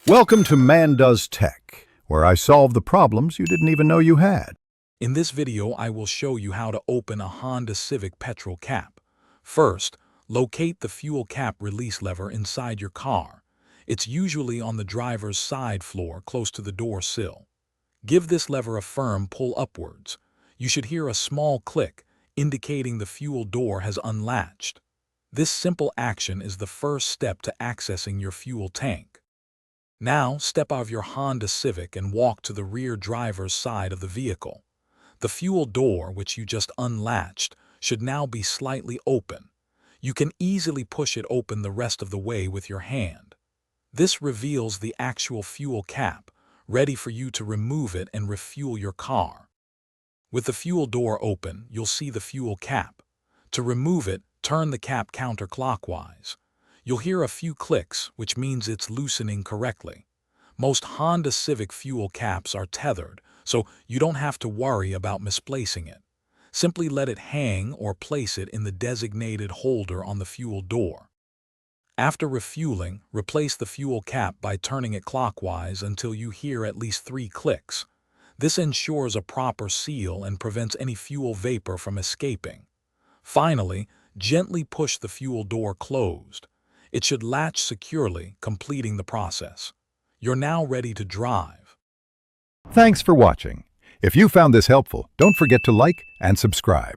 Welcome to Man Does Tech, where I solve the problems you didn't even know you had. In this video, I will show you how to open a Honda Civic Petrol cap. First, locate the fuel cap release lever inside your car. It's usually on the driver's side floor close to the door sill. Give this lever a firm pull upwards. You should hear a small click, indicating the fuel door has unlatched. This simple action is the first step to accessing your fuel tank. Now, step out of your Honda Civic and walk to the rear driver's side of the vehicle. The fuel door, which you just unlatched, should now be slightly open. You can easily push it open the rest of the way with your hand. This reveals the actual fuel cap, ready for you to remove it and refuel your car. With the fuel door open, you'll see the fuel cap. To remove it, turn the cap counterclockwise. You'll hear a few clicks, which means it's loosening correctly. Most Honda Civic fuel caps are tethered, so you don't have to worry about misplacing it. Simply let it hang or place it in the designated holder on the fuel door. After refueling, replace the fuel cap by turning it clockwise until you hear at least 3 clicks. This ensures a proper seal and prevents any fuel vapor from escaping. Finally, gently push the fuel door closed. It should latch securely, completing the process. You're now ready to drive. Thanks for watching. If you found this helpful, don't forget to like and subscribe.